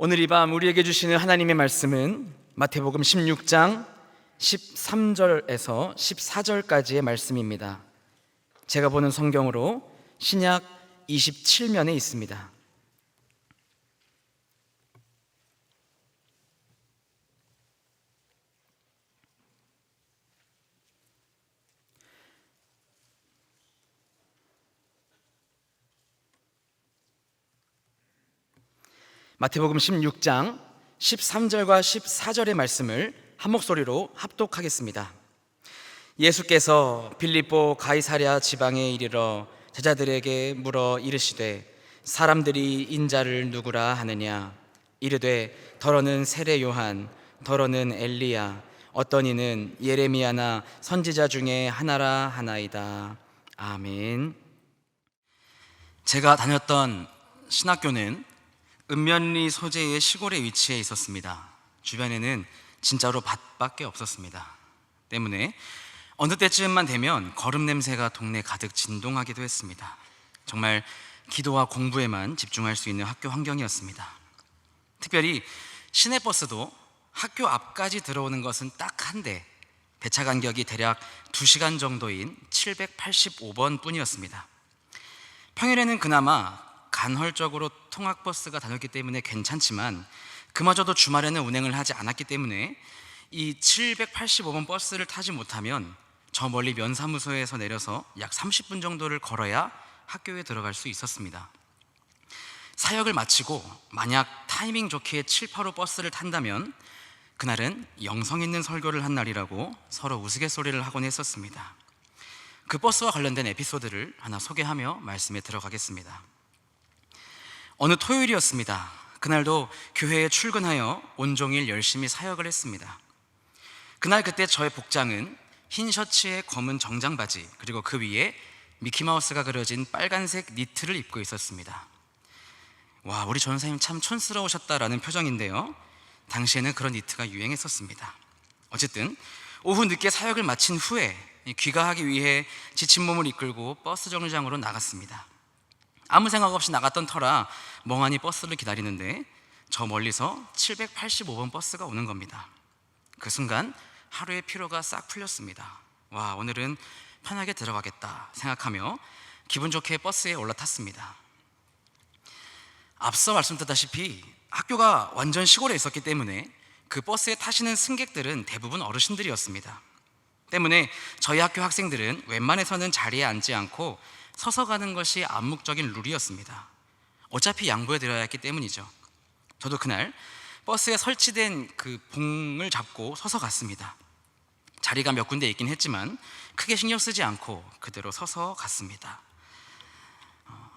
오늘 이 밤 우리에게 주시는 하나님의 말씀은 마태복음 16장 13절에서 14절까지의 말씀입니다. 제가 보는 성경으로 신약 27면에 있습니다. 마태복음 16장 13절과 14절의 말씀을 한 목소리로 합독하겠습니다. 예수께서 빌립보 가이사랴 지방에 이르러 제자들에게 물어 이르시되 사람들이 인자를 누구라 하느냐? 이르되 더러는 세례 요한, 더러는 엘리야, 어떤 이는 예레미야나 선지자 중에 하나라 하나이다. 아멘. 제가 다녔던 신학교는 읍면리 소재의 시골에 위치해 있었습니다. 주변에는 진짜로 밭밖에 없었습니다. 때문에 어느 때쯤만 되면 거름 냄새가 동네 가득 진동하기도 했습니다. 정말 기도와 공부에만 집중할 수 있는 학교 환경이었습니다. 특별히 시내버스도 학교 앞까지 들어오는 것은 딱 한 대, 배차 간격이 대략 2시간 정도인 785번 뿐이었습니다. 평일에는 그나마 간헐적으로 통학버스가 다녔기 때문에 괜찮지만 그마저도 주말에는 운행을 하지 않았기 때문에 이 785번 버스를 타지 못하면 저 멀리 면사무소에서 내려서 약 30분 정도를 걸어야 학교에 들어갈 수 있었습니다. 사역을 마치고 만약 타이밍 좋게 785 버스를 탄다면 그날은 영성 있는 설교를 한 날이라고 서로 우스갯소리를 하곤 했었습니다. 그 버스와 관련된 에피소드를 하나 소개하며 말씀에 들어가겠습니다. 어느 토요일이었습니다. 그날도 교회에 출근하여 온종일 열심히 사역을 했습니다. 그때 저의 복장은 흰 셔츠에 검은 정장 바지, 그리고 그 위에 미키마우스가 그려진 빨간색 니트를 입고 있었습니다. 와, 우리 전사님 참 촌스러우셨다라는 표정인데요, 당시에는 그런 니트가 유행했었습니다. 어쨌든 오후 늦게 사역을 마친 후에 귀가하기 위해 지친 몸을 이끌고 버스 정류장으로 나갔습니다. 아무 생각 없이 나갔던 터라 멍하니 버스를 기다리는데 저 멀리서 785번 버스가 오는 겁니다. 그 순간 하루의 피로가 싹 풀렸습니다. 와, 오늘은 편하게 들어가겠다 생각하며 기분 좋게 버스에 올라탔습니다. 앞서 말씀드렸다시피 학교가 완전 시골에 있었기 때문에 그 버스에 타시는 승객들은 대부분 어르신들이었습니다. 때문에 저희 학교 학생들은 웬만해서는 자리에 앉지 않고 서서 가는 것이 암묵적인 룰이었습니다. 어차피 양보해드려야 했기 때문이죠. 저도 그날 버스에 설치된 그 봉을 잡고 서서 갔습니다. 자리가 몇 군데 있긴 했지만 크게 신경 쓰지 않고 그대로 서서 갔습니다.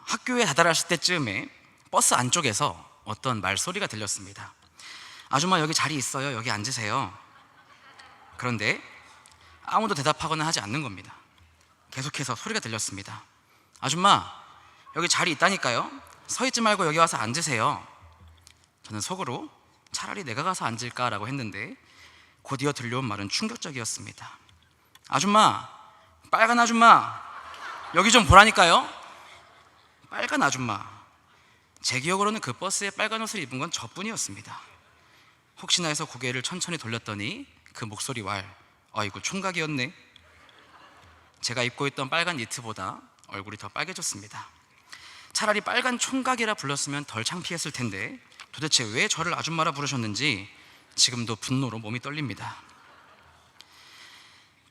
학교에 다다랐을 때쯤에 버스 안쪽에서 어떤 말소리가 들렸습니다. 아줌마, 여기 자리 있어요. 여기 앉으세요. 그런데 아무도 대답하거나 하지 않는 겁니다. 계속해서 소리가 들렸습니다. 아줌마, 여기 자리 있다니까요. 서 있지 말고 여기 와서 앉으세요. 저는 속으로 차라리 내가 가서 앉을까라고 했는데 곧이어 들려온 말은 충격적이었습니다. 아줌마, 빨간 아줌마, 여기 좀 보라니까요. 빨간 아줌마. 제 기억으로는 그 버스에 빨간 옷을 입은 건 저뿐이었습니다. 혹시나 해서 고개를 천천히 돌렸더니 그 목소리 왈, 아이고 총각이었네. 제가 입고 있던 빨간 니트보다 얼굴이 더 빨개졌습니다. 차라리 빨간 총각이라 불렀으면 덜 창피했을 텐데 도대체 왜 저를 아줌마라 부르셨는지 지금도 분노로 몸이 떨립니다.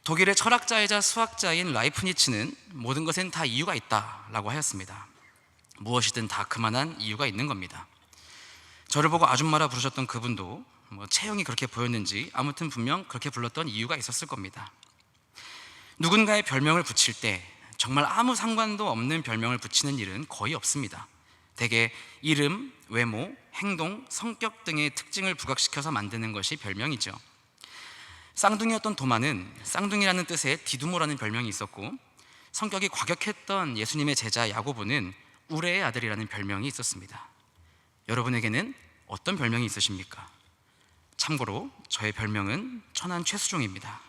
독일의 철학자이자 수학자인 라이프니츠는 모든 것엔 다 이유가 있다라고 하였습니다. 무엇이든 다 그만한 이유가 있는 겁니다. 저를 보고 아줌마라 부르셨던 그분도 체형이 그렇게 보였는지 아무튼 분명 그렇게 불렀던 이유가 있었을 겁니다. 누군가의 별명을 붙일 때 정말 아무 상관도 없는 별명을 붙이는 일은 거의 없습니다. 대개 이름, 외모, 행동, 성격 등의 특징을 부각시켜서 만드는 것이 별명이죠. 쌍둥이였던 도마는 쌍둥이라는 뜻의 디두모라는 별명이 있었고, 성격이 과격했던 예수님의 제자 야고보는 우레의 아들이라는 별명이 있었습니다. 여러분에게는 어떤 별명이 있으십니까? 참고로 저의 별명은 천한 최수종입니다.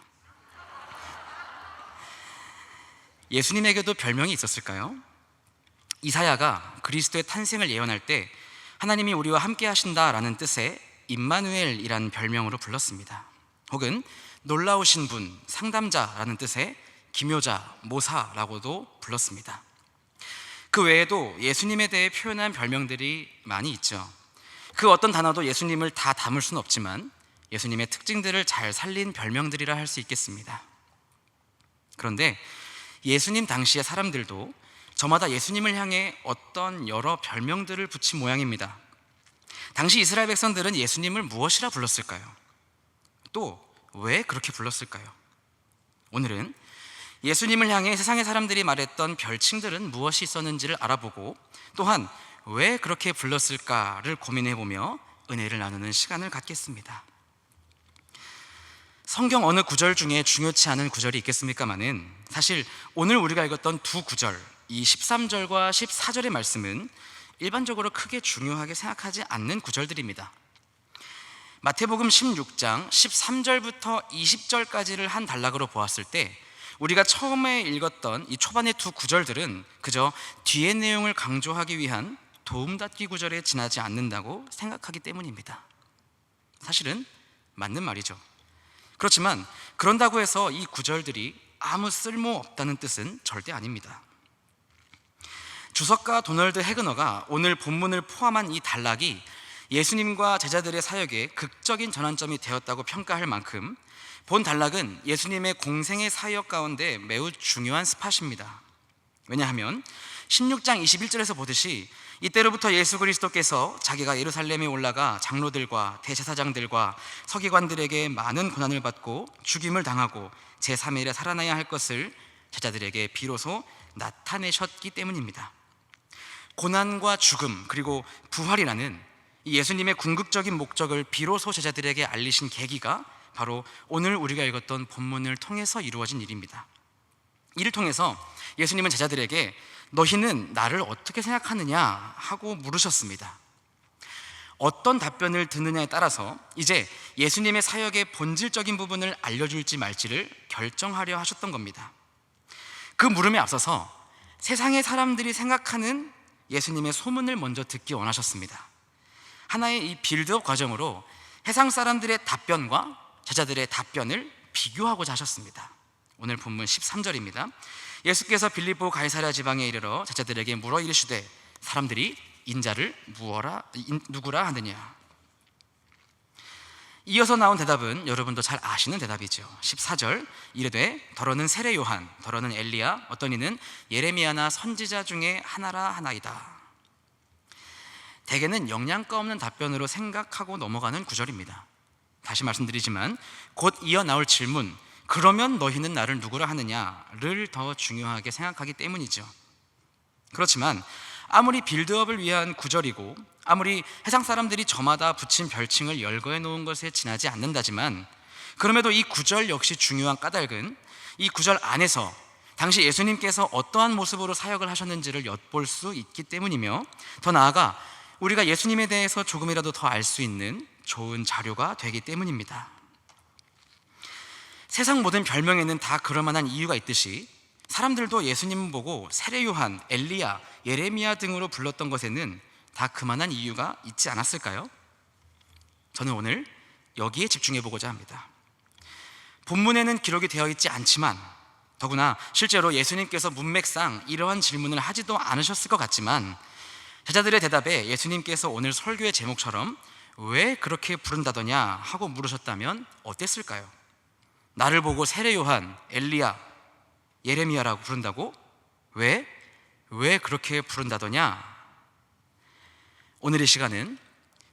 예수님에게도 별명이 있었을까요? 이사야가 그리스도의 탄생을 예언할 때 하나님이 우리와 함께 하신다라는 뜻의 임마누엘이라는 별명으로 불렀습니다. 혹은 놀라우신 분, 상담자라는 뜻의 기묘자, 모사라고도 불렀습니다. 그 외에도 예수님에 대해 표현한 별명들이 많이 있죠. 그 어떤 단어도 예수님을 다 담을 수는 없지만 예수님의 특징들을 잘 살린 별명들이라 할 수 있겠습니다. 그런데 예수님 당시의 사람들도 저마다 예수님을 향해 어떤 여러 별명들을 붙인 모양입니다. 당시 이스라엘 백성들은 예수님을 무엇이라 불렀을까요? 또 왜 그렇게 불렀을까요? 오늘은 예수님을 향해 세상의 사람들이 말했던 별칭들은 무엇이 있었는지를 알아보고 또한 왜 그렇게 불렀을까를 고민해보며 은혜를 나누는 시간을 갖겠습니다. 성경 어느 구절 중에 중요치 않은 구절이 있겠습니까마는 사실 오늘 우리가 읽었던 두 구절, 이 13절과 14절의 말씀은 일반적으로 크게 중요하게 생각하지 않는 구절들입니다. 마태복음 16장 13절부터 20절까지를 한 단락으로 보았을 때 우리가 처음에 읽었던 이 초반의 두 구절들은 그저 뒤의 내용을 강조하기 위한 도움닫기 구절에 지나지 않는다고 생각하기 때문입니다. 사실은 맞는 말이죠. 그렇지만 그런다고 해서 이 구절들이 아무 쓸모없다는 뜻은 절대 아닙니다. 주석가 도널드 해그너가 오늘 본문을 포함한 이 단락이 예수님과 제자들의 사역에 극적인 전환점이 되었다고 평가할 만큼 본 단락은 예수님의 공생의 사역 가운데 매우 중요한 스팟입니다. 왜냐하면 16장 21절에서 보듯이 이때로부터 예수 그리스도께서 자기가 예루살렘에 올라가 장로들과 대제사장들과 서기관들에게 많은 고난을 받고 죽임을 당하고 제3일에 살아나야 할 것을 제자들에게 비로소 나타내셨기 때문입니다. 고난과 죽음 그리고 부활이라는 이 예수님의 궁극적인 목적을 비로소 제자들에게 알리신 계기가 바로 오늘 우리가 읽었던 본문을 통해서 이루어진 일입니다. 이를 통해서 예수님은 제자들에게 너희는 나를 어떻게 생각하느냐 하고 물으셨습니다. 어떤 답변을 듣느냐에 따라서 이제 예수님의 사역의 본질적인 부분을 알려줄지 말지를 결정하려 하셨던 겁니다. 그 물음에 앞서서 세상의 사람들이 생각하는 예수님의 소문을 먼저 듣기 원하셨습니다. 하나의 이 빌드업 과정으로 세상 사람들의 답변과 제자들의 답변을 비교하고자 하셨습니다. 오늘 본문 13절입니다. 예수께서 빌립보 가이사랴 지방에 이르러 제자들에게 물어 이르시되 사람들이 인자를 누구라 하느냐. 이어서 나온 대답은 여러분도 잘 아시는 대답이죠. 14절 이르되 더러는 세례 요한, 더러는 엘리야, 어떤 이는 예레미야나 선지자 중에 하나라 하나이다. 대개는 영양가 없는 답변으로 생각하고 넘어가는 구절입니다. 다시 말씀드리지만 곧 이어 나올 질문, 그러면 너희는 나를 누구라 하느냐를 더 중요하게 생각하기 때문이죠. 그렇지만 아무리 빌드업을 위한 구절이고 아무리 세상 사람들이 저마다 붙인 별칭을 열거해 놓은 것에 지나지 않는다지만 그럼에도 이 구절 역시 중요한 까닭은 이 구절 안에서 당시 예수님께서 어떠한 모습으로 사역을 하셨는지를 엿볼 수 있기 때문이며 더 나아가 우리가 예수님에 대해서 조금이라도 더 알 수 있는 좋은 자료가 되기 때문입니다. 세상 모든 별명에는 다 그럴 만한 이유가 있듯이 사람들도 예수님 보고 세례 요한, 엘리야, 예레미야 등으로 불렀던 것에는 다 그만한 이유가 있지 않았을까요? 저는 오늘 여기에 집중해 보고자 합니다. 본문에는 기록이 되어 있지 않지만 더구나 실제로 예수님께서 문맥상 이러한 질문을 하지도 않으셨을 것 같지만 제자들의 대답에 예수님께서 오늘 설교의 제목처럼 왜 그렇게 부른다더냐 하고 물으셨다면 어땠을까요? 나를 보고 세례 요한, 엘리야, 예레미야라고 부른다고? 왜 그렇게 부른다더냐? 오늘의 시간은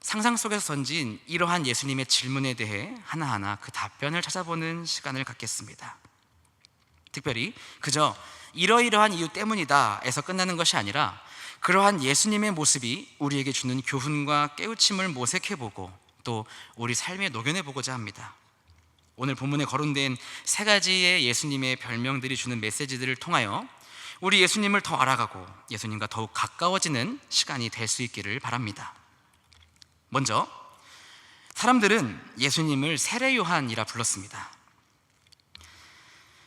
상상 속에서 던진 이러한 예수님의 질문에 대해 하나하나 그 답변을 찾아보는 시간을 갖겠습니다. 특별히 그저 이러이러한 이유 때문이다 에서 끝나는 것이 아니라 그러한 예수님의 모습이 우리에게 주는 교훈과 깨우침을 모색해보고 또 우리 삶에 녹여내보고자 합니다. 오늘 본문에 거론된 세 가지의 예수님의 별명들이 주는 메시지들을 통하여 우리 예수님을 더 알아가고 예수님과 더욱 가까워지는 시간이 될 수 있기를 바랍니다. 먼저 사람들은 예수님을 세례 요한이라 불렀습니다.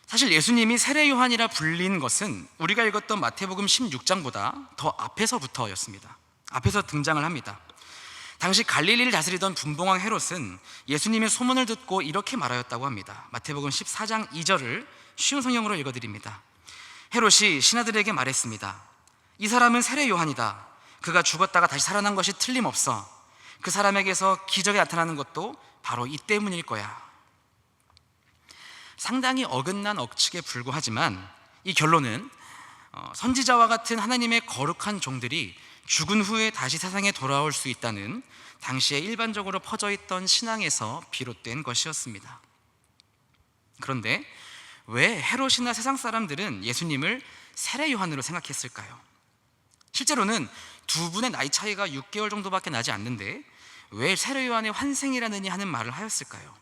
사실 예수님이 세례 요한이라 불린 것은 우리가 읽었던 마태복음 16장보다 더 앞에서부터였습니다. 앞에서 등장을 합니다. 당시 갈릴리를 다스리던 분봉왕 헤롯은 예수님의 소문을 듣고 이렇게 말하였다고 합니다. 마태복음 14장 2절을 쉬운 성경으로 읽어드립니다. 헤롯이 신하들에게 말했습니다. 이 사람은 세례 요한이다. 그가 죽었다가 다시 살아난 것이 틀림없어. 그 사람에게서 기적이 나타나는 것도 바로 이 때문일 거야. 상당히 어긋난 억측에 불과하지만 이 결론은 선지자와 같은 하나님의 거룩한 종들이 죽은 후에 다시 세상에 돌아올 수 있다는 당시에 일반적으로 퍼져 있던 신앙에서 비롯된 것이었습니다. 그런데 왜 헤롯이나 세상 사람들은 예수님을 세례 요한으로 생각했을까요? 실제로는 두 분의 나이 차이가 6개월 정도밖에 나지 않는데 왜 세례 요한의 환생이라느니 하는 말을 하였을까요?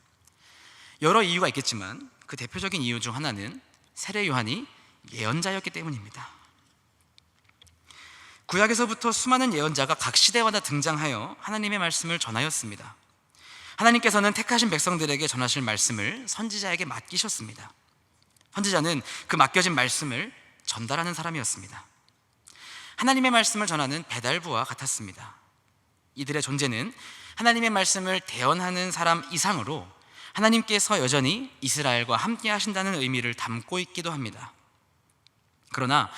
여러 이유가 있겠지만 그 대표적인 이유 중 하나는 세례 요한이 예언자였기 때문입니다. 구약에서부터 수많은 예언자가 각 시대마다 등장하여 하나님의 말씀을 전하였습니다. 하나님께서는 택하신 백성들에게 전하실 말씀을 선지자에게 맡기셨습니다. 선지자는 그 맡겨진 말씀을 전달하는 사람이었습니다. 하나님의 말씀을 전하는 배달부와 같았습니다. 이들의 존재는 하나님의 말씀을 대언하는 사람 이상으로 하나님께서 여전히 이스라엘과 함께 하신다는 의미를 담고 있기도 합니다. 그러나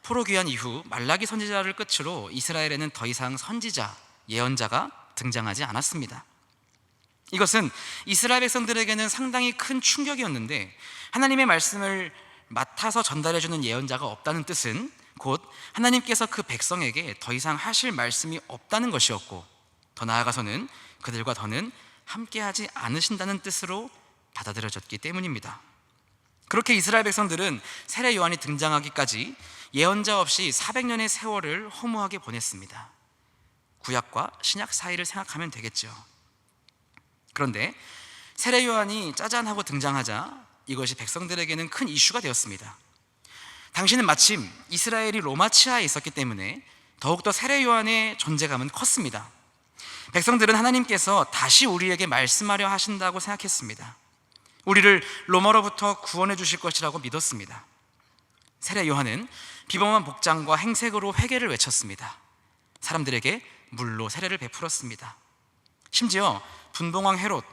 포로 귀환 이후 말라기 선지자를 끝으로 이스라엘에는 더 이상 선지자, 예언자가 등장하지 않았습니다. 이것은 이스라엘 백성들에게는 상당히 큰 충격이었는데 하나님의 말씀을 맡아서 전달해주는 예언자가 없다는 뜻은 곧 하나님께서 그 백성에게 더 이상 하실 말씀이 없다는 것이었고 더 나아가서는 그들과 더는 함께하지 않으신다는 뜻으로 받아들여졌기 때문입니다. 그렇게 이스라엘 백성들은 세례 요한이 등장하기까지 예언자 없이 400년의 세월을 허무하게 보냈습니다. 구약과 신약 사이를 생각하면 되겠죠. 그런데 세례 요한이 짜잔하고 등장하자 이것이 백성들에게는 큰 이슈가 되었습니다. 당시는 마침 이스라엘이 로마 치하에 있었기 때문에 더욱더 세례 요한의 존재감은 컸습니다. 백성들은 하나님께서 다시 우리에게 말씀하려 하신다고 생각했습니다. 우리를 로마로부터 구원해 주실 것이라고 믿었습니다. 세례 요한은 비범한 복장과 행색으로 회개를 외쳤습니다. 사람들에게 물로 세례를 베풀었습니다. 심지어 분봉왕 헤롯,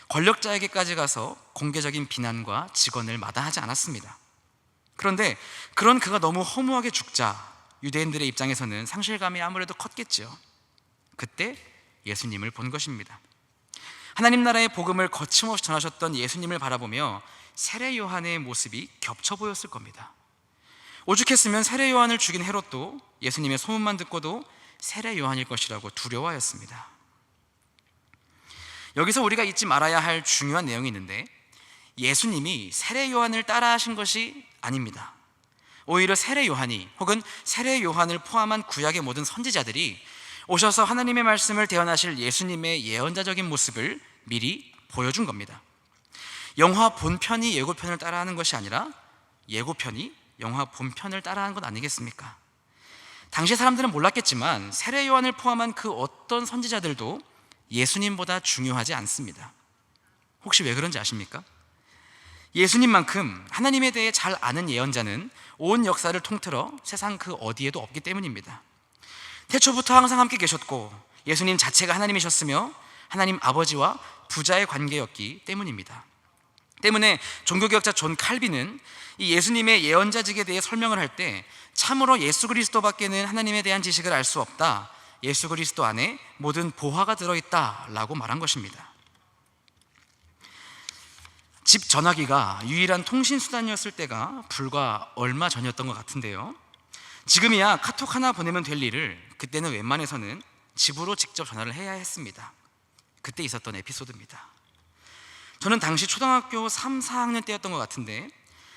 권력자에게까지 가서 공개적인 비난과 직언을 마다하지 않았습니다. 그런데 그런 그가 너무 허무하게 죽자 유대인들의 입장에서는 상실감이 아무래도 컸겠죠. 그때 예수님을 본 것입니다. 하나님 나라의 복음을 거침없이 전하셨던 예수님을 바라보며 세례 요한의 모습이 겹쳐 보였을 겁니다. 오죽했으면 세례 요한을 죽인 헤롯도 예수님의 소문만 듣고도 세례 요한일 것이라고 두려워하였습니다. 여기서 우리가 잊지 말아야 할 중요한 내용이 있는데 예수님이 세례 요한을 따라하신 것이 아닙니다. 오히려 세례 요한이 혹은 세례 요한을 포함한 구약의 모든 선지자들이 오셔서 하나님의 말씀을 대언하실 예수님의 예언자적인 모습을 미리 보여준 겁니다. 영화 본편이 예고편을 따라하는 것이 아니라 예고편이 영화 본편을 따라하는 것 아니겠습니까? 당시 사람들은 몰랐겠지만 세례 요한을 포함한 그 어떤 선지자들도 예수님보다 중요하지 않습니다. 혹시 왜 그런지 아십니까? 예수님만큼 하나님에 대해 잘 아는 예언자는 온 역사를 통틀어 세상 그 어디에도 없기 때문입니다. 태초부터 항상 함께 계셨고 예수님 자체가 하나님이셨으며 하나님 아버지와 부자의 관계였기 때문입니다. 때문에 종교개혁자 존 칼빈은 이 예수님의 예언자직에 대해 설명을 할 때 참으로 예수 그리스도밖에는 하나님에 대한 지식을 알 수 없다. 예수 그리스도 안에 모든 보화가 들어있다 라고 말한 것입니다. 집 전화기가 유일한 통신수단이었을 때가 불과 얼마 전이었던 것 같은데요, 지금이야 카톡 하나 보내면 될 일을 그때는 웬만해서는 집으로 직접 전화를 해야 했습니다. 그때 있었던 에피소드입니다. 저는 당시 초등학교 3, 4학년 때였던 것 같은데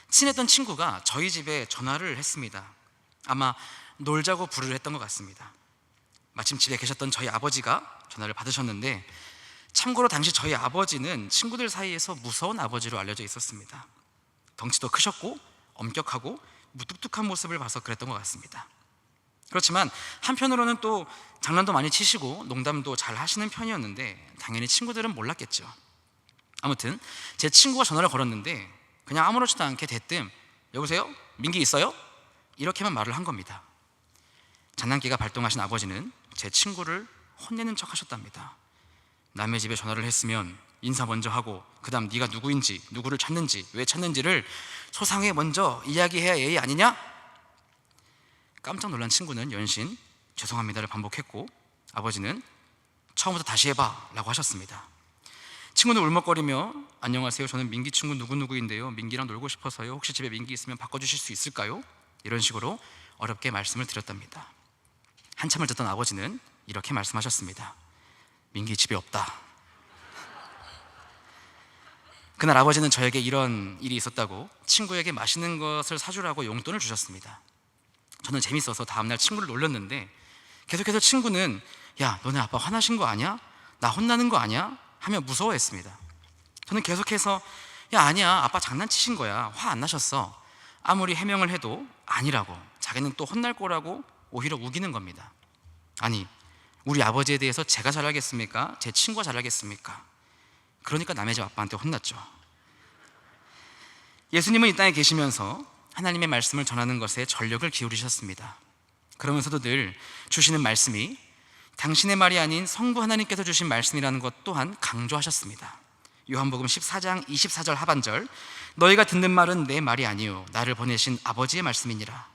친했던 친구가 저희 집에 전화를 했습니다. 아마 놀자고 부르를 했던 것 같습니다. 마침 집에 계셨던 저희 아버지가 전화를 받으셨는데 참고로 당시 저희 아버지는 친구들 사이에서 무서운 아버지로 알려져 있었습니다. 덩치도 크셨고 엄격하고 무뚝뚝한 모습을 봐서 그랬던 것 같습니다. 그렇지만 한편으로는 또 장난도 많이 치시고 농담도 잘 하시는 편이었는데 당연히 친구들은 몰랐겠죠. 아무튼 제 친구가 전화를 걸었는데 그냥 아무렇지도 않게 대뜸 여보세요? 민기 있어요? 이렇게만 말을 한 겁니다. 장난기가 발동하신 아버지는 제 친구를 혼내는 척 하셨답니다. 남의 집에 전화를 했으면 인사 먼저 하고 그 다음 네가 누구인지, 누구를 찾는지, 왜 찾는지를 소상하게 먼저 이야기해야 예의 아니냐? 깜짝 놀란 친구는 연신 죄송합니다를 반복했고, 아버지는 처음부터 다시 해봐 라고 하셨습니다. 친구는 울먹거리며 안녕하세요, 저는 민기 친구 누구누구인데요, 민기랑 놀고 싶어서요, 혹시 집에 민기 있으면 바꿔주실 수 있을까요? 이런 식으로 어렵게 말씀을 드렸답니다. 한참을 듣던 아버지는 이렇게 말씀하셨습니다. 민기 집에 없다. 그날 아버지는 저에게 이런 일이 있었다고 친구에게 맛있는 것을 사주라고 용돈을 주셨습니다. 저는 재밌어서 다음날 친구를 놀렸는데 계속해서 친구는 야, 너네 아빠 화나신 거 아니야? 나 혼나는 거 아니야? 하며 무서워했습니다. 저는 계속해서 야, 아니야, 아빠 장난치신 거야, 화 안 나셨어. 아무리 해명을 해도 아니라고, 자기는 또 혼날 거라고 오히려 우기는 겁니다. 아니, 우리 아버지에 대해서 제가 잘 알겠습니까? 제 친구가 잘 알겠습니까? 그러니까 남의 집 아빠한테 혼났죠. 예수님은 이 땅에 계시면서 하나님의 말씀을 전하는 것에 전력을 기울이셨습니다. 그러면서도 늘 주시는 말씀이 당신의 말이 아닌 성부 하나님께서 주신 말씀이라는 것 또한 강조하셨습니다. 요한복음 14장 24절 하반절, 너희가 듣는 말은 내 말이 아니요 나를 보내신 아버지의 말씀이니라.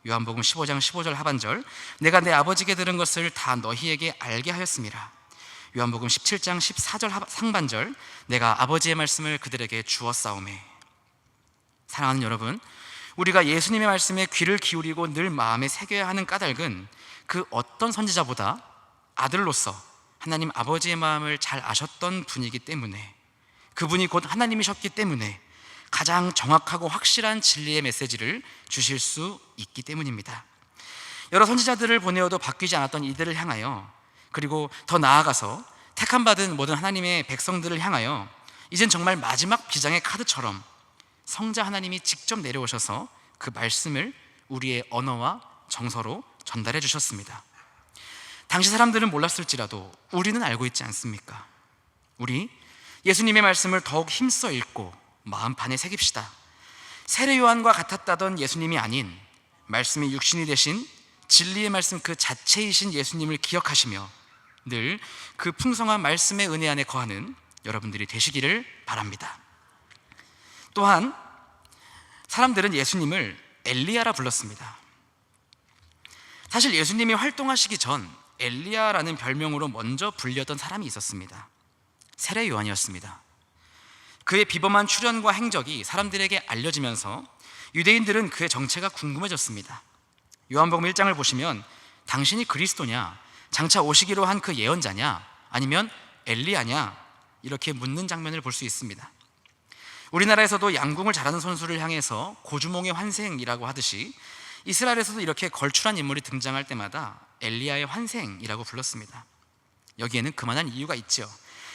요한복음 15장 15절 하반절, 내가 내 아버지께 들은 것을 다 너희에게 알게 하였음이라. 요한복음 17장 14절 상반절, 내가 아버지의 말씀을 그들에게 주었사오매. 사랑하는 여러분, 우리가 예수님의 말씀에 귀를 기울이고 늘 마음에 새겨야 하는 까닭은 그 어떤 선지자보다 아들로서 하나님 아버지의 마음을 잘 아셨던 분이기 때문에, 그분이 곧 하나님이셨기 때문에 가장 정확하고 확실한 진리의 메시지를 주실 수 있기 때문입니다. 여러 선지자들을 보내어도 바뀌지 않았던 이들을 향하여, 그리고 더 나아가서 택함받은 모든 하나님의 백성들을 향하여 이젠 정말 마지막 비장의 카드처럼 성자 하나님이 직접 내려오셔서 그 말씀을 우리의 언어와 정서로 전달해 주셨습니다. 당시 사람들은 몰랐을지라도 우리는 알고 있지 않습니까? 우리 예수님의 말씀을 더욱 힘써 읽고 마음판에 새깁시다. 세례 요한과 같았다던 예수님이 아닌 말씀이 육신이 되신 진리의 말씀 그 자체이신 예수님을 기억하시며 늘 그 풍성한 말씀의 은혜 안에 거하는 여러분들이 되시기를 바랍니다. 또한 사람들은 예수님을 엘리야라 불렀습니다. 사실 예수님이 활동하시기 전 엘리야라는 별명으로 먼저 불렸던 사람이 있었습니다. 세례 요한이었습니다. 그의 비범한 출현과 행적이 사람들에게 알려지면서 유대인들은 그의 정체가 궁금해졌습니다. 요한복음 1장을 보시면 당신이 그리스도냐, 장차 오시기로 한 그 예언자냐, 아니면 엘리야냐, 이렇게 묻는 장면을 볼 수 있습니다. 우리나라에서도 양궁을 잘하는 선수를 향해서 고주몽의 환생이라고 하듯이 이스라엘에서도 이렇게 걸출한 인물이 등장할 때마다 엘리야의 환생이라고 불렀습니다. 여기에는 그만한 이유가 있죠.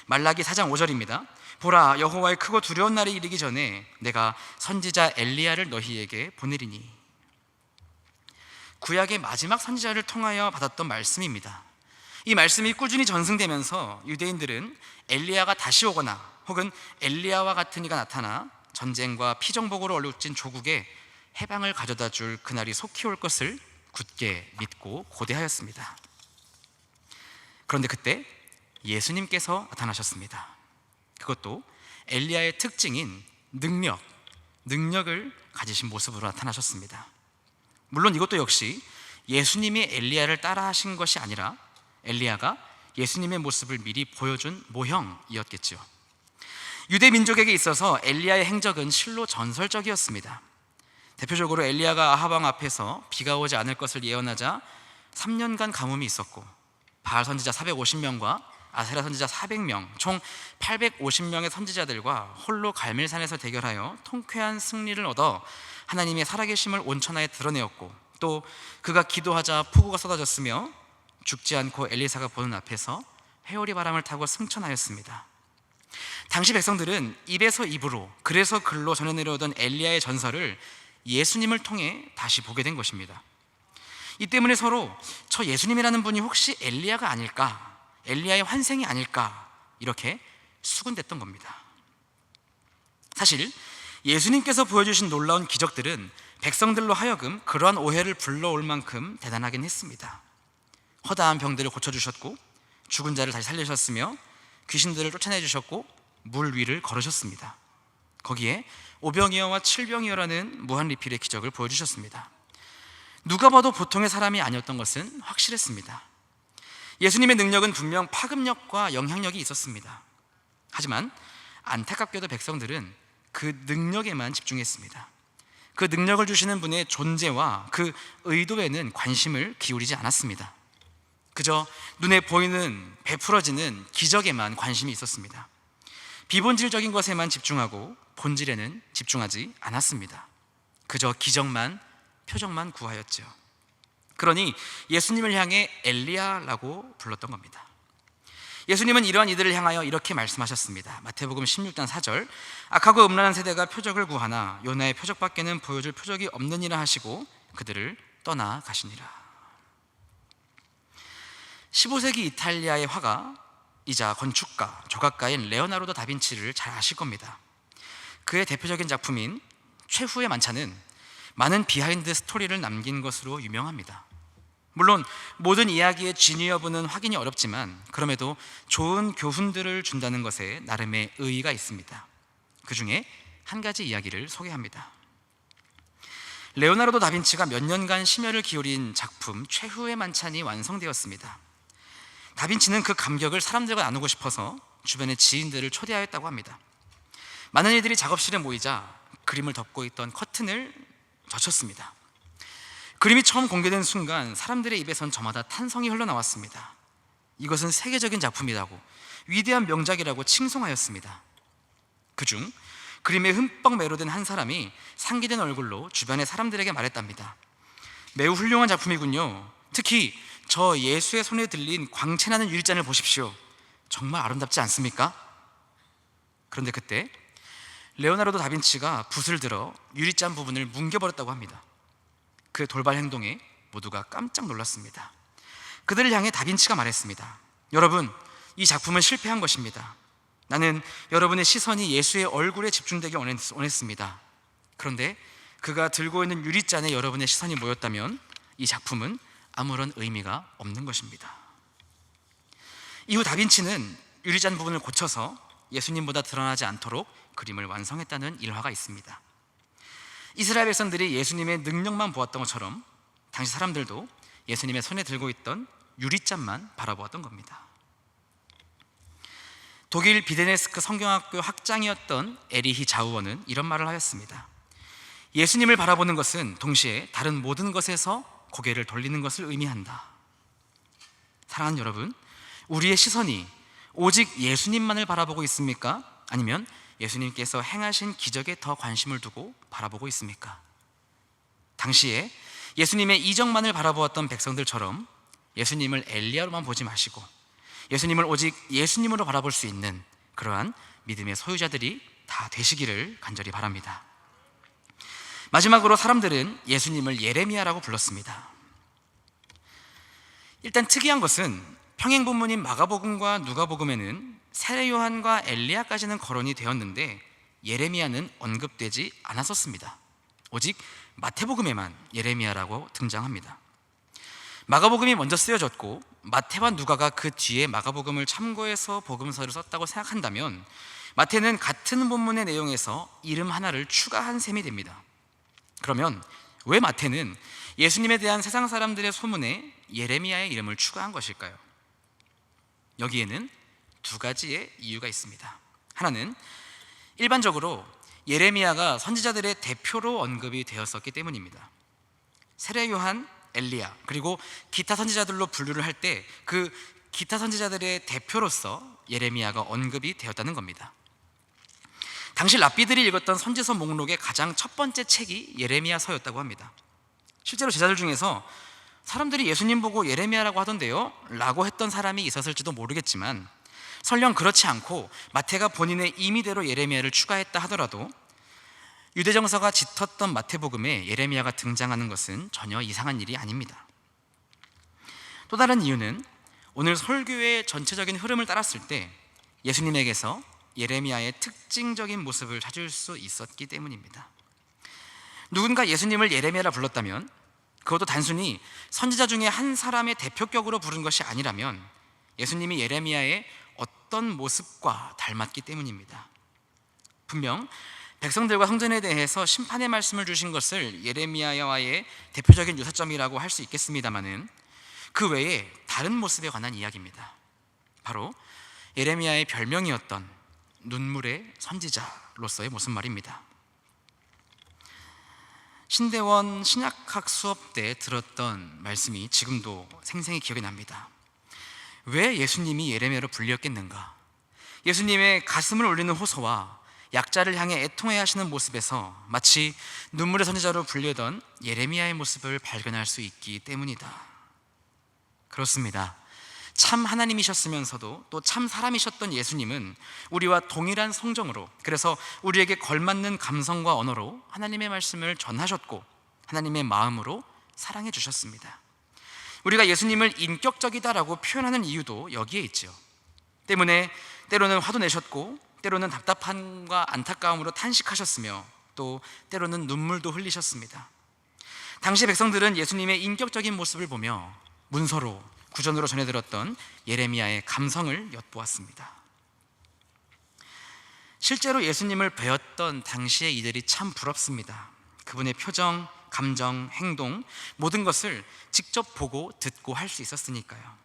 말라기 4장 5절입니다. 보라, 여호와의 크고 두려운 날이 이르기 전에 내가 선지자 엘리야를 너희에게 보내리니. 구약의 마지막 선지자를 통하여 받았던 말씀입니다. 이 말씀이 꾸준히 전승되면서 유대인들은 엘리야가 다시 오거나 혹은 엘리야와 같은 이가 나타나 전쟁과 피정복으로 얼룩진 조국에 해방을 가져다 줄 그날이 속히 올 것을 굳게 믿고 고대하였습니다. 그런데 그때 예수님께서 나타나셨습니다. 그것도 엘리야의 특징인 능력을 가지신 모습으로 나타나셨습니다. 물론 이것도 역시 예수님이 엘리야를 따라 하신 것이 아니라 엘리야가 예수님의 모습을 미리 보여준 모형이었겠죠. 유대 민족에게 있어서 엘리야의 행적은 실로 전설적이었습니다. 대표적으로 엘리야가 아합 왕 앞에서 비가 오지 않을 것을 예언하자 3년간 가뭄이 있었고, 바알 선지자 450명과 아세라 선지자 400명, 총 850명의 선지자들과 홀로 갈멜산에서 대결하여 통쾌한 승리를 얻어 하나님의 살아계심을 온천하에 드러내었고, 또 그가 기도하자 폭우가 쏟아졌으며 죽지 않고 엘리사가 보는 앞에서 회오리 바람을 타고 승천하였습니다. 당시 백성들은 입에서 입으로, 그래서 글로 전해 내려오던 엘리야의 전설을 예수님을 통해 다시 보게 된 것입니다. 이 때문에 서로 저 예수님이라는 분이 혹시 엘리야가 아닐까, 엘리야의 환생이 아닐까, 이렇게 수군댔던 겁니다. 사실 예수님께서 보여주신 놀라운 기적들은 백성들로 하여금 그러한 오해를 불러올 만큼 대단하긴 했습니다. 허다한 병들을 고쳐주셨고, 죽은 자를 다시 살리셨으며 귀신들을 쫓아내 주셨고 물 위를 걸으셨습니다. 거기에 오병이어와 칠병이어라는 무한리필의 기적을 보여주셨습니다. 누가 봐도 보통의 사람이 아니었던 것은 확실했습니다. 예수님의 능력은 분명 파급력과 영향력이 있었습니다. 하지만 안타깝게도 백성들은 그 능력에만 집중했습니다. 그 능력을 주시는 분의 존재와 그 의도에는 관심을 기울이지 않았습니다. 그저 눈에 보이는 베풀어지는 기적에만 관심이 있었습니다. 비본질적인 것에만 집중하고 본질에는 집중하지 않았습니다. 그저 기적만, 표적만 구하였죠. 그러니 예수님을 향해 엘리야라고 불렀던 겁니다. 예수님은 이러한 이들을 향하여 이렇게 말씀하셨습니다. 마태복음 16장 4절, 악하고 음란한 세대가 표적을 구하나 요나의 표적밖에는 보여줄 표적이 없느니라 하시고 그들을 떠나 가시니라. 15세기 이탈리아의 화가이자 건축가, 조각가인 레오나르도 다빈치를 잘 아실 겁니다. 그의 대표적인 작품인 최후의 만찬은 많은 비하인드 스토리를 남긴 것으로 유명합니다. 물론 모든 이야기의 진위 여부는 확인이 어렵지만 그럼에도 좋은 교훈들을 준다는 것에 나름의 의의가 있습니다. 그 중에 한 가지 이야기를 소개합니다. 레오나르도 다빈치가 몇 년간 심혈을 기울인 작품 최후의 만찬이 완성되었습니다. 다빈치는 그 감격을 사람들과 나누고 싶어서 주변의 지인들을 초대하였다고 합니다. 많은 이들이 작업실에 모이자 그림을 덮고 있던 커튼을 젖혔습니다. 그림이 처음 공개된 순간 사람들의 입에선 저마다 탄성이 흘러나왔습니다. 이것은 세계적인 작품이라고, 위대한 명작이라고 칭송하였습니다. 그중 그림에 흠뻑 매료된 한 사람이 상기된 얼굴로 주변의 사람들에게 말했답니다. 매우 훌륭한 작품이군요. 특히 저 예수의 손에 들린 광채나는 유리잔을 보십시오. 정말 아름답지 않습니까? 그런데 그때 레오나르도 다빈치가 붓을 들어 유리잔 부분을 뭉개버렸다고 합니다. 그의 돌발 행동에 모두가 깜짝 놀랐습니다. 그들을 향해 다빈치가 말했습니다. 여러분, 이 작품은 실패한 것입니다. 나는 여러분의 시선이 예수의 얼굴에 집중되기 원했습니다. 그런데 그가 들고 있는 유리잔에 여러분의 시선이 모였다면 이 작품은 아무런 의미가 없는 것입니다. 이후 다빈치는 유리잔 부분을 고쳐서 예수님보다 드러나지 않도록 그림을 완성했다는 일화가 있습니다. 이스라엘 백성들이 예수님의 능력만 보았던 것처럼 당시 사람들도 예수님의 손에 들고 있던 유리잔만 바라보았던 겁니다. 독일 비데네스크 성경학교 학장이었던 에리히 자우어는 이런 말을 하였습니다. 예수님을 바라보는 것은 동시에 다른 모든 것에서 고개를 돌리는 것을 의미한다. 사랑하는 여러분, 우리의 시선이 오직 예수님만을 바라보고 있습니까? 아니면 예수님께서 행하신 기적에 더 관심을 두고 바라보고 있습니까? 당시에 예수님의 이적만을 바라보았던 백성들처럼 예수님을 엘리야로만 보지 마시고 예수님을 오직 예수님으로 바라볼 수 있는 그러한 믿음의 소유자들이 다 되시기를 간절히 바랍니다. 마지막으로 사람들은 예수님을 예레미야라고 불렀습니다. 일단 특이한 것은 평행본문인 마가복음과 누가복음에는 세례 요한과 엘리야까지는 거론이 되었는데 예레미야는 언급되지 않았었습니다. 오직 마태복음에만 예레미야라고 등장합니다. 마가복음이 먼저 쓰여졌고 마태와 누가가 그 뒤에 마가복음을 참고해서 복음서를 썼다고 생각한다면 마태는 같은 본문의 내용에서 이름 하나를 추가한 셈이 됩니다. 그러면 왜 마태는 예수님에 대한 세상 사람들의 소문에 예레미야의 이름을 추가한 것일까요? 여기에는 두 가지의 이유가 있습니다. 하나는 일반적으로 예레미야가 선지자들의 대표로 언급이 되었었기 때문입니다. 세례 요한, 엘리야 그리고 기타 선지자들로 분류를 할 때 그 기타 선지자들의 대표로서 예레미야가 언급이 되었다는 겁니다. 당시 랍비들이 읽었던 선지서 목록의 가장 첫 번째 책이 예레미야서였다고 합니다. 실제로 제자들 중에서 사람들이 예수님 보고 예레미야라고 하던데요? 라고 했던 사람이 있었을지도 모르겠지만 설령 그렇지 않고 마태가 본인의 임의대로 예레미야를 추가했다 하더라도 유대정서가 짙었던 마태복음에 예레미야가 등장하는 것은 전혀 이상한 일이 아닙니다. 또 다른 이유는 오늘 설교의 전체적인 흐름을 따랐을 때 예수님에게서 예레미야의 특징적인 모습을 찾을 수 있었기 때문입니다. 누군가 예수님을 예레미야라 불렀다면 그것도 단순히 선지자 중에 한 사람의 대표격으로 부른 것이 아니라면 예수님이 예레미야의 어떤 모습과 닮았기 때문입니다. 분명 백성들과 성전에 대해서 심판의 말씀을 주신 것을 예레미야와의 대표적인 유사점이라고 할 수 있겠습니다마는 그 외에 다른 모습에 관한 이야기입니다. 바로 예레미야의 별명이었던 눈물의 선지자로서의 모습 말입니다. 신대원 신약학 수업 때 들었던 말씀이 지금도 생생히 기억이 납니다. 왜 예수님이 예레미야로 불렸겠는가? 예수님의 가슴을 울리는 호소와 약자를 향해 애통해 하시는 모습에서 마치 눈물의 선지자로 불리던 예레미야의 모습을 발견할 수 있기 때문이다. 그렇습니다. 참 하나님이셨으면서도 또 참 사람이셨던 예수님은 우리와 동일한 성정으로, 그래서 우리에게 걸맞는 감성과 언어로 하나님의 말씀을 전하셨고 하나님의 마음으로 사랑해 주셨습니다. 우리가 예수님을 인격적이다라고 표현하는 이유도 여기에 있죠. 때문에 때로는 화도 내셨고 때로는 답답함과 안타까움으로 탄식하셨으며 또 때로는 눈물도 흘리셨습니다. 당시 백성들은 예수님의 인격적인 모습을 보며 문서로 구전으로 전해들었던 예레미야의 감성을 엿보았습니다. 실제로 예수님을 뵈었던 당시의 이들이 참 부럽습니다. 그분의 표정, 감정, 행동 모든 것을 직접 보고 듣고 할 수 있었으니까요.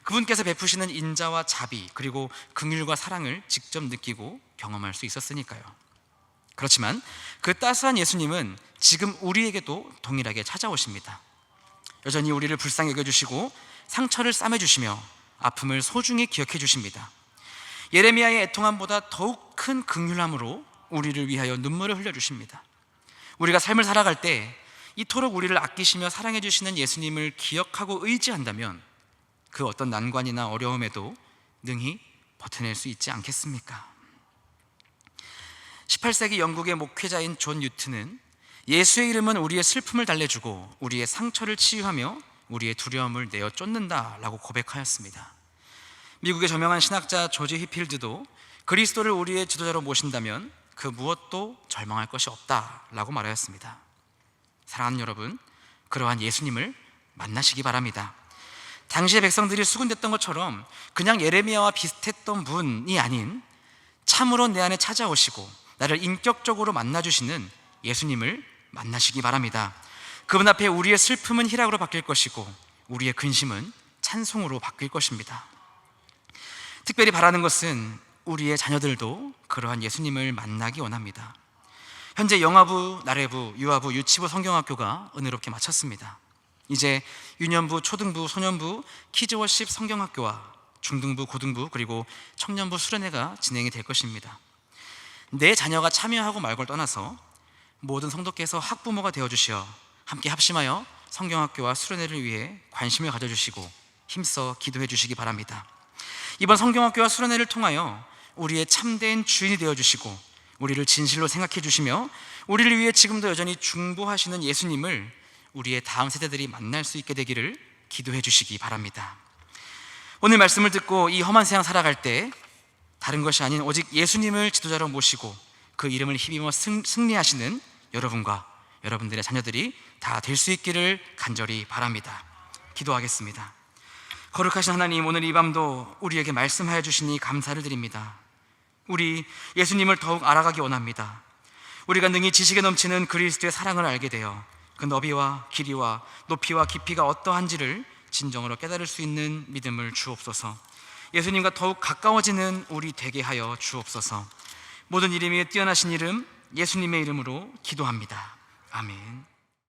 그분께서 베푸시는 인자와 자비 그리고 긍휼과 사랑을 직접 느끼고 경험할 수 있었으니까요. 그렇지만 그 따스한 예수님은 지금 우리에게도 동일하게 찾아오십니다. 여전히 우리를 불쌍히 여겨주시고 상처를 싸매주시며 아픔을 소중히 기억해 주십니다. 예레미야의 애통함보다 더욱 큰 긍휼함으로 우리를 위하여 눈물을 흘려주십니다. 우리가 삶을 살아갈 때 이토록 우리를 아끼시며 사랑해 주시는 예수님을 기억하고 의지한다면 그 어떤 난관이나 어려움에도 능히 버텨낼 수 있지 않겠습니까? 18세기 영국의 목회자인 존 뉴튼은 예수의 이름은 우리의 슬픔을 달래주고 우리의 상처를 치유하며 우리의 두려움을 내어 쫓는다라고 고백하였습니다. 미국의 저명한 신학자 조지 휘필드도 그리스도를 우리의 지도자로 모신다면 그 무엇도 절망할 것이 없다라고 말하였습니다. 사랑하는 여러분, 그러한 예수님을 만나시기 바랍니다. 당시의 백성들이 수군댔던 것처럼 그냥 예레미야와 비슷했던 분이 아닌 참으로 내 안에 찾아오시고 나를 인격적으로 만나주시는 예수님을 만나시기 바랍니다. 그분 앞에 우리의 슬픔은 희락으로 바뀔 것이고 우리의 근심은 찬송으로 바뀔 것입니다. 특별히 바라는 것은 우리의 자녀들도 그러한 예수님을 만나기 원합니다. 현재 영아부, 나래부, 유아부, 유치부 성경학교가 은혜롭게 마쳤습니다. 이제 유년부, 초등부, 소년부, 키즈워십 성경학교와 중등부, 고등부 그리고 청년부 수련회가 진행이 될 것입니다. 내 자녀가 참여하고 말고를 떠나서 모든 성도께서 학부모가 되어주시어 함께 합심하여 성경학교와 수련회를 위해 관심을 가져주시고 힘써 기도해 주시기 바랍니다. 이번 성경학교와 수련회를 통하여 우리의 참된 주인이 되어주시고 우리를 진실로 생각해 주시며 우리를 위해 지금도 여전히 중보하시는 예수님을 우리의 다음 세대들이 만날 수 있게 되기를 기도해 주시기 바랍니다. 오늘 말씀을 듣고 이 험한 세상 살아갈 때 다른 것이 아닌 오직 예수님을 지도자로 모시고 그 이름을 힘입어 승리하시는 여러분과 여러분들의 자녀들이 다 될 수 있기를 간절히 바랍니다. 기도하겠습니다. 거룩하신 하나님, 오늘 이 밤도 우리에게 말씀하여 주시니 감사를 드립니다. 우리 예수님을 더욱 알아가기 원합니다. 우리가 능히 지식에 넘치는 그리스도의 사랑을 알게 되어 그 너비와 길이와 높이와 깊이가 어떠한지를 진정으로 깨달을 수 있는 믿음을 주옵소서. 예수님과 더욱 가까워지는 우리 되게 하여 주옵소서. 모든 이름 위에 뛰어나신 이름 예수님의 이름으로 기도합니다. 아멘.